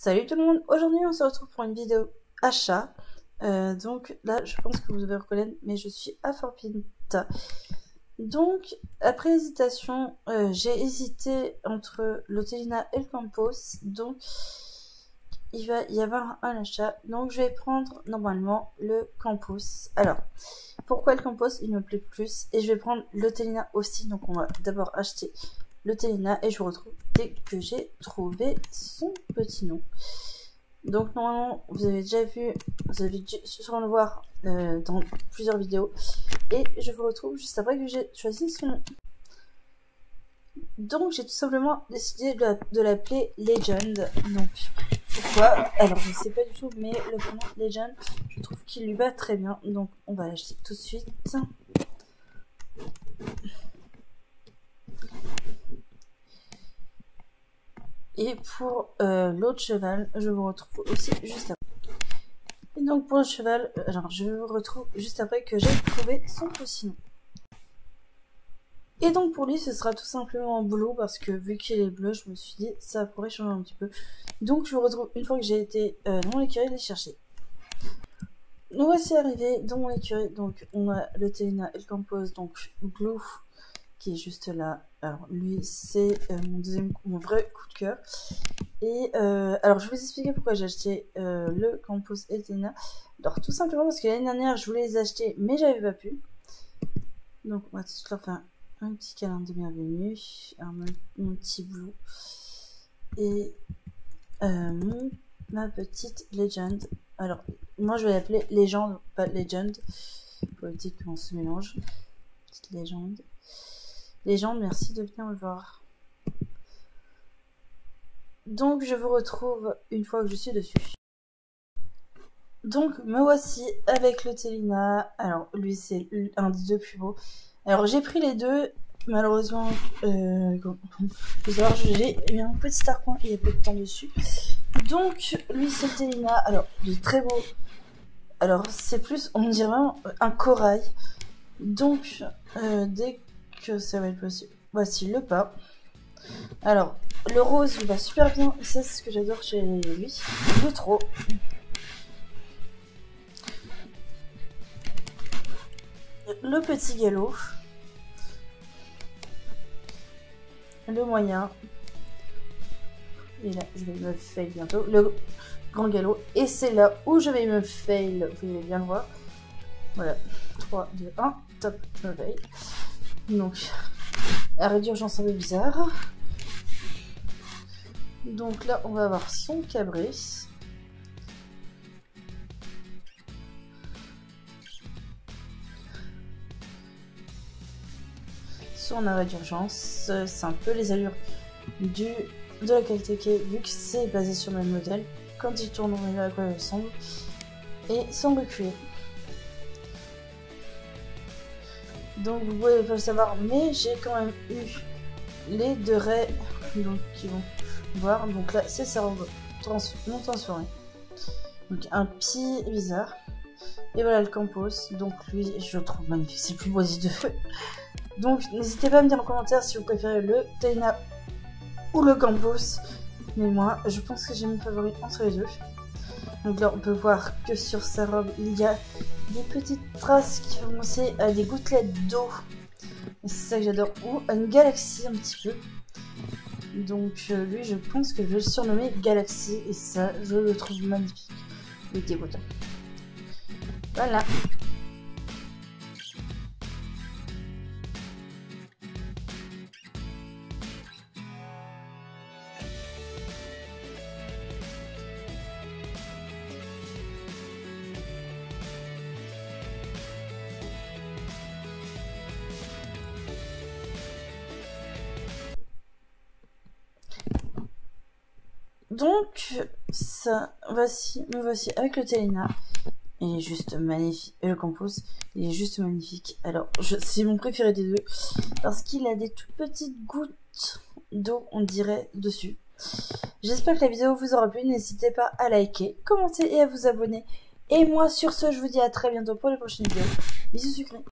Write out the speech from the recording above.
Salut tout le monde, aujourd'hui on se retrouve pour une vidéo achat. Donc là je pense que vous devez reconnaître, mais je suis à Fort Pinta. Donc après hésitation, j'ai hésité entre l'Hôtelina et le Campos. Donc il va y avoir un achat, donc je vais prendre normalement le Campos. Alors pourquoi le Campos il me plaît plus, et je vais prendre l'Hôtelina aussi. Donc on va d'abord acheter l'Hôtelina et je vous retrouve dès que j'ai trouvé son petit nom. Donc normalement vous avez déjà vu, vous avez dû sûrement le voir dans plusieurs vidéos, et je vous retrouve juste après que j'ai choisi son nom. Donc j'ai tout simplement décidé de l'appeler Legend. Donc pourquoi? Alors je ne sais pas du tout, mais le prénom Legend, je trouve qu'il lui va très bien, donc on va l'acheter tout de suite. Et pour l'autre cheval, je vous retrouve aussi juste après. Et donc pour le cheval, alors je vous retrouve juste après que j'ai trouvé son petit nom. Et donc pour lui, ce sera tout simplement bleu, parce que vu qu'il est bleu, je me suis dit ça pourrait changer un petit peu. Donc je vous retrouve une fois que j'ai été dans mon écurie les chercher. Nous voici arrivés dans mon écurie. Donc on a le Telina et le Campos, donc bleu qui est juste là. Alors lui c'est mon vrai coup de cœur. Et alors je vais vous expliquer pourquoi j'ai acheté le Campos et le Telina. Alors tout simplement parce que l'année dernière je voulais les acheter mais j'avais pas pu. Donc on va tout de suite leur faire un petit câlin de bienvenue, mon petit blue et ma petite Legend. Alors moi je vais l'appeler Légende, pas Legend, pour éviter qu'on se mélange. Petite Légende. Légende, merci de venir me voir. Donc je vous retrouve une fois que je suis dessus. Donc me voici avec le Telina. Alors lui c'est un des deux plus beaux. Alors j'ai pris les deux, malheureusement, j'ai eu un petit starcoin, il y a peu de temps dessus. Donc lui c'est le Telina, alors il est très beau. Alors c'est plus, on dirait vraiment un corail. Donc dès que ça va être possible, voici le pas. Alors le rose il va super bien, c'est ce que j'adore chez lui, le trop. Le petit galop. Le moyen, et là je vais me fail bientôt, le grand galop, et c'est là où je vais me fail, vous allez bien le voir. Voilà, 3, 2, 1, top, je me fail. Donc arrêt d'urgence un peu bizarre. Donc là on va avoir son cabris. Son arrêt d'urgence, c'est un peu les allures de la qualité qui est, vu que c'est basé sur le même modèle. Quand il tourne, on verra à quoi il ressemble. Et sans reculer. Donc vous pouvez pas le savoir, mais j'ai quand même eu les deux raies donc, qui vont voir. Donc là c'est sa robe non transformée. Donc un petit bizarre. Et voilà le Campos. Donc lui je le trouve magnifique, c'est le plus beau des deux. Donc n'hésitez pas à me dire en commentaire si vous préférez le Telina ou le Campos. Mais moi je pense que j'ai mon favori entre les deux. Donc là on peut voir que sur sa robe il y a des petites traces qui font penser à des gouttelettes d'eau. Et c'est ça que j'adore. Ou à une galaxie un petit peu. Donc lui je pense que je vais le surnommer Galaxy. Et ça je le trouve magnifique. Il était beau. Voilà. Donc, me voici avec le Telina. Il est juste magnifique. Et le Campos, il est juste magnifique. Alors, c'est mon préféré des deux. Parce qu'il a des toutes petites gouttes d'eau, on dirait, dessus. J'espère que la vidéo vous aura plu. N'hésitez pas à liker, commenter et à vous abonner. Et moi, sur ce, je vous dis à très bientôt pour les prochaines vidéos. Bisous sucrés.